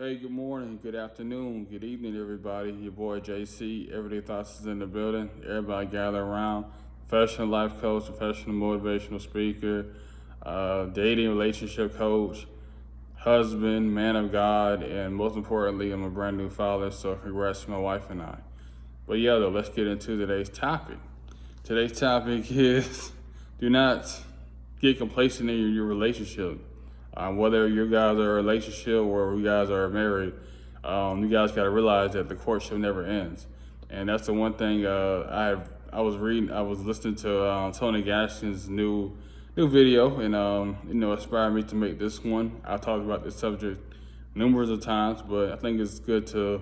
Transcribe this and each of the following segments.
Hey, good morning, good afternoon, good evening, everybody. Your boy JC, Everyday Thoughts is in the building. Everybody gather around. Professional life coach, professional motivational speaker, dating relationship coach, husband, man of God, and most importantly, I'm a brand new father, so congrats to my wife and I. But yeah, though, let's get into today's topic. Today's topic is do not get complacent in your relationship. Whether you guys are in a relationship or you guys are married, you guys got to realize that the courtship never ends. And that's the one thing I was reading. I was listening to Tony Gaskin's new video, and inspired me to make this one. I talked about this subject numerous of times, but I think it's good to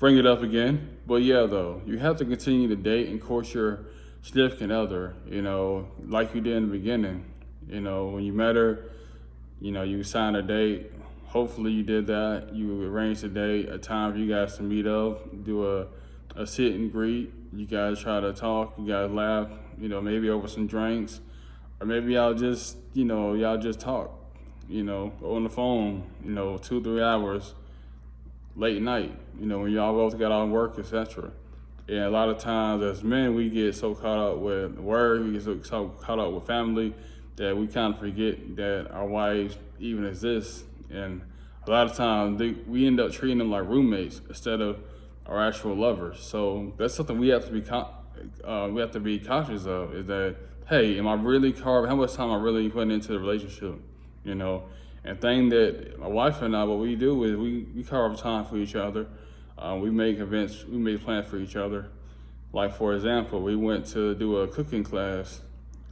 bring it up again. But yeah, though, you have to continue to date and court your significant other, like you did in the beginning. When you met her, you signed a date. Hopefully you did that. You arranged a date, a time for you guys to meet up, do a sit and greet. You guys try to talk, you guys laugh, maybe over some drinks. Or maybe y'all just talk, on the phone, 2, 3 hours late night, when y'all both got on work, etc. And a lot of times as men, we get so caught up with work, we get so caught up with family that we kind of forget that our wives even exist. And a lot of times we end up treating them like roommates instead of our actual lovers. So that's something we have to be conscious of, is that, hey, am I really how much time am I really putting into the relationship, And thing that my wife and I, what we do is we carve time for each other. We make events, we make plans for each other. Like, for example, we went to do a cooking class.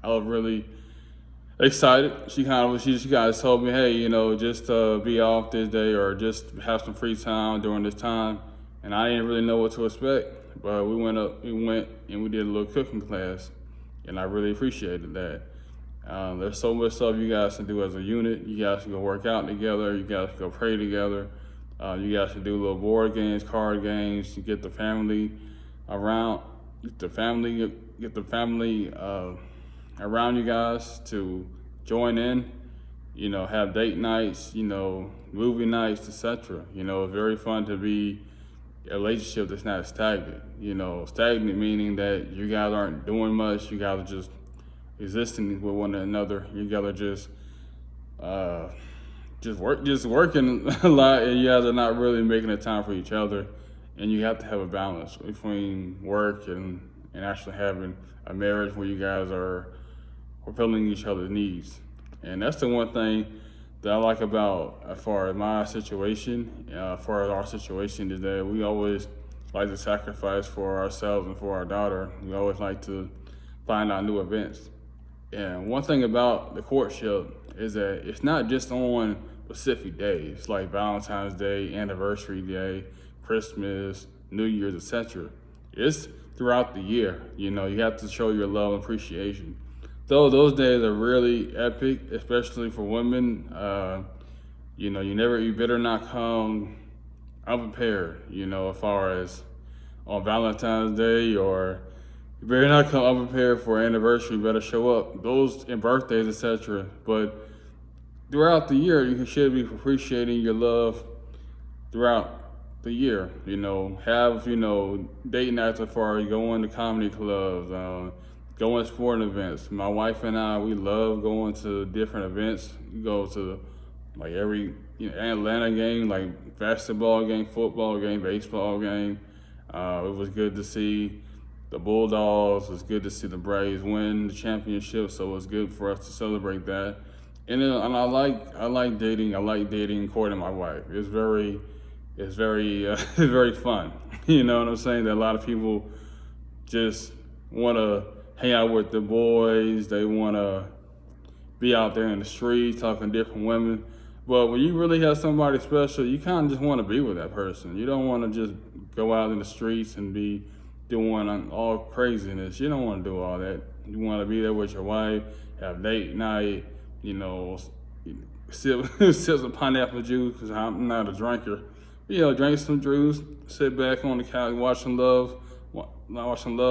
I was really excited. She kind of told me, hey, just be off this day or just have some free time during this time. And I didn't really know what to expect, but we went and we did a little cooking class, and I really appreciated that. There's so much stuff you guys can do as a unit. You guys can go work out together. You guys can go pray together. You guys can do little board games, card games. You get the family around. Get the family around you guys to join in. Have date nights. Movie nights, etc. It's very fun to be a relationship that's not stagnant. Stagnant meaning that you guys aren't doing much. You guys are just existing with one another. You guys are just working a lot, and you guys are not really making the time for each other. And you have to have a balance between work and actually having a marriage where you guys are fulfilling each other's needs. And that's the one thing that I like about, as far as my situation, as far as our situation, is that we always like to sacrifice for ourselves and for our daughter. We always like to find out new events. And one thing about the courtship is that it's not just on specific days like Valentine's Day, Anniversary Day, Christmas, New Year's, etc. It's throughout the year. You have to show your love and appreciation. Though those days are really epic, especially for women. You better not come unprepared. As far as on Valentine's Day, or you better not come unprepared for anniversary. You better show up. Those and birthdays, etc. But throughout the year, you should be appreciating your love throughout the year. Have date nights as far as going to comedy clubs, going to sporting events. My wife and I, we love going to different events. We go to like every Atlanta game, like basketball game, football game, baseball game. It was good to see the Bulldogs. It was good to see the Braves win the championship. So it was good for us to celebrate that. And I like dating. I like dating and courting my wife. It's very it's very fun. You know what I'm saying? That a lot of people just want to hang out with the boys. They want to be out there in the streets talking to different women. But when you really have somebody special, you kind of just want to be with that person. You don't want to just go out in the streets and be doing all craziness. You don't want to do all that. You want to be there with your wife, have date night, sip some pineapple juice, because I'm not a drinker. Drink some juice, sit back on the couch, watch some love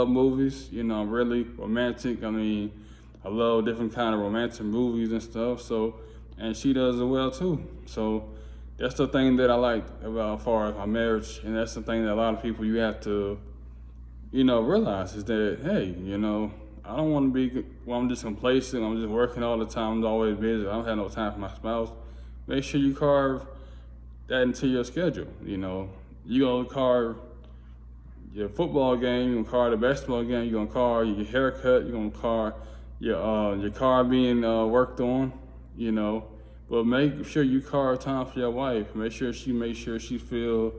movies. Really romantic. I love different kind of romantic movies and stuff. So, and she does as well too. So, that's the thing that I like about as far as my marriage, and that's the thing that a lot of people you have to, realize is that, hey, I don't want to be, well, I'm just complacent, I'm just working all the time, I'm always busy, I don't have no time for my spouse. Make sure you carve that into your schedule. You gonna carve your football game, you're gonna carve the basketball game, you're gonna carve your haircut, you're gonna carve your car being worked on, but make sure you carve time for your wife. Make sure she feel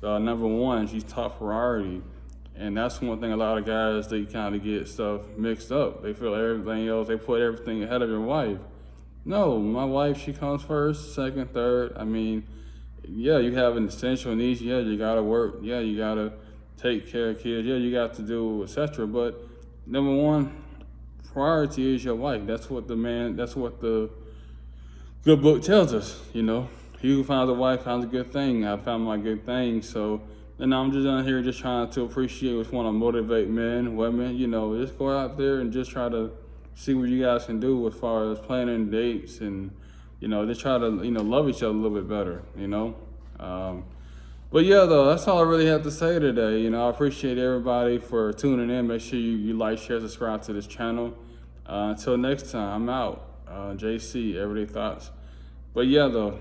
number one, she's top priority. And that's one thing a lot of guys, they kind of get stuff mixed up. They feel everything else, they put everything ahead of your wife. No, my wife, she comes first, second, third. I mean, yeah, you have an essential needs. Yeah, you gotta work. Yeah, you gotta take care of kids. Yeah, you got to do, etc. But number one priority is your wife. That's what the good book tells us. He who finds a wife finds a good thing. I found my good thing. So, and I'm just down here just trying to appreciate, just want to motivate men, women. Just go out there and just try to see what you guys can do as far as planning dates and just try to love each other a little bit better. But yeah, though, that's all I really have to say today. I appreciate everybody for tuning in. Make sure you like, share, subscribe to this channel. Until next time, I'm out. JC, Everyday Thoughts. But yeah, though.